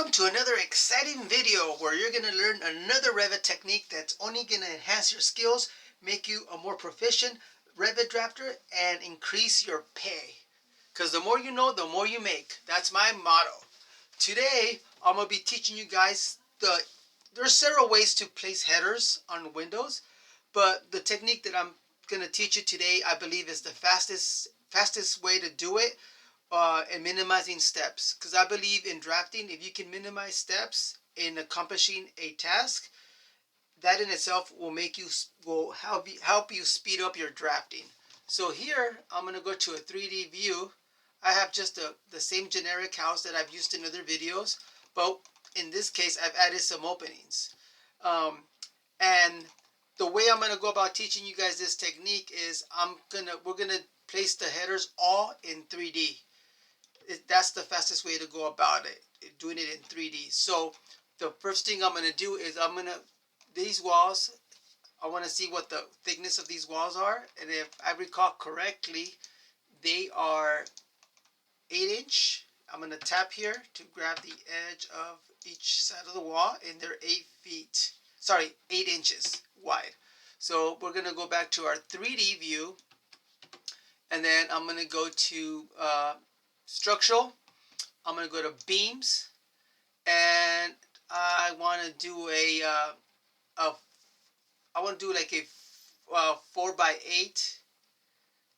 Welcome to another exciting video where you're going to learn another Revit technique that's only going to enhance your skills, make you a more proficient Revit drafter, and increase your pay. Because the more you know, the more you make. That's my motto. Today, I'm going to be teaching you guys there's several ways to place headers on windows, but the technique that I'm going to teach you today, I believe, is the fastest way to do it. And minimizing steps, because I believe in drafting, if you can minimize steps in accomplishing a task, that in itself will help you speed up your drafting. So here I'm going to go to a 3D view. I have just the same generic house that I've used in other videos, but in this case I've added some openings. And the way I'm going to go about teaching you guys this technique is we're gonna place the headers all in 3D. That's the fastest way to go about it, doing it in 3D. So the first thing I'm going to do is these walls, I want to see what the thickness of these walls are. And if I recall correctly, they are 8-inch. I'm going to tap here to grab the edge of each side of the wall, and they're 8 inches wide. So we're going to go back to our 3D view, and then I'm going to go to structural. I'm going to go to beams, and I want to do like a 4x8.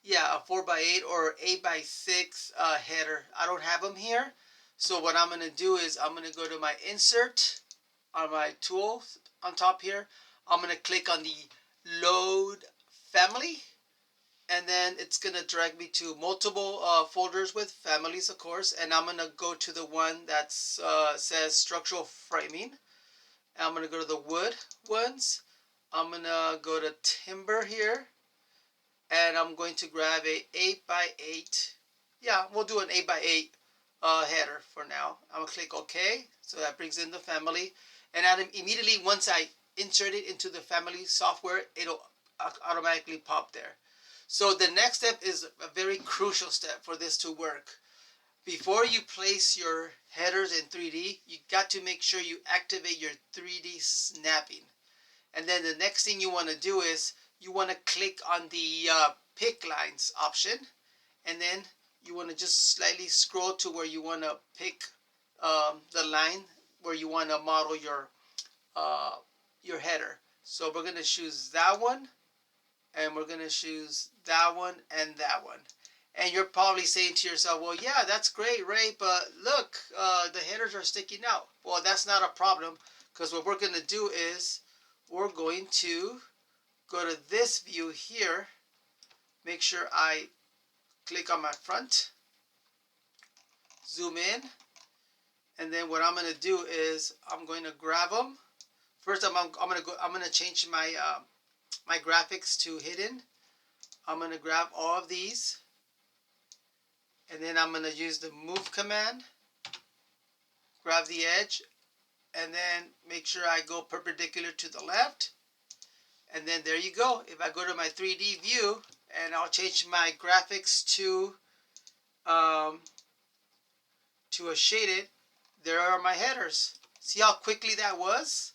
Yeah, a 4x8 or 8x6 header. I don't have them here. So what I'm going to do is I'm going to go to my insert on my tool on top here. I'm going to click on the load family. And then it's going to drag me to multiple folders with families, of course. And I'm going to go to the one that says structural framing. And I'm going to go to the wood ones. I'm going to go to timber here. And I'm going to grab a 8x8. Yeah, we'll do an 8x8 header for now. I'm going to click OK. So that brings in the family. And immediately once I insert it into the family software, it'll automatically pop there. So the next step is a very crucial step for this to work. Before you place your headers in 3D, you got to make sure you activate your 3D snapping. And then the next thing you want to do is you want to click on the pick lines option, and then you want to just slightly scroll to where you want to pick the line where you want to model your header. So we're going to choose that one. And we're going to choose that one and that one. And you're probably saying to yourself, well, yeah, that's great, Ray, but look, the headers are sticking out. Well, that's not a problem, because what we're going to do is we're going to go to this view here, make sure I click on my front, zoom in, and then what I'm going to do is I'm going to grab them. First, I'm going to change my graphics to hidden. I'm going to grab all of these, and then I'm going to use the move command, grab the edge, and then make sure I go perpendicular to the left, and then there you go. If I go to my 3D view and I'll change my graphics to a shaded, there are my headers. See how quickly that was?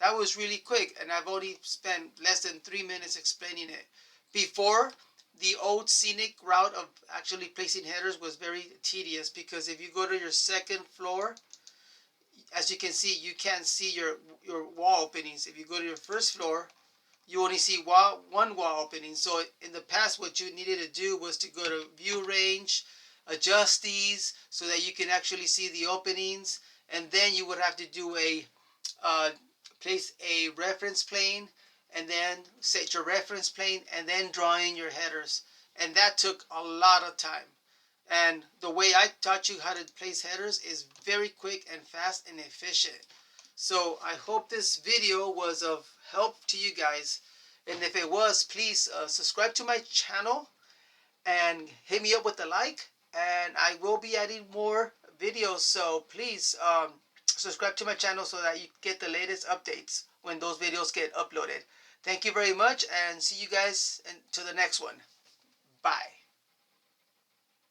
That was really quick, and I've only spent less than 3 minutes explaining it. Before, the old scenic route of actually placing headers was very tedious, because if you go to your second floor, as you can see, you can't see your wall openings. If you go to your first floor, you only see one wall opening. So in the past, what you needed to do was to go to view range, adjust these so that you can actually see the openings, and then you would have to do place a reference plane, and then set your reference plane, and then draw in your headers. And that took a lot of time. And the way I taught you how to place headers is very quick and fast and efficient. So I hope this video was of help to you guys. And if it was, please subscribe to my channel and hit me up with a like. And I will be adding more videos. So please subscribe to my channel so that you get the latest updates when those videos get uploaded. Thank you very much, and see you guys to the next one. Bye.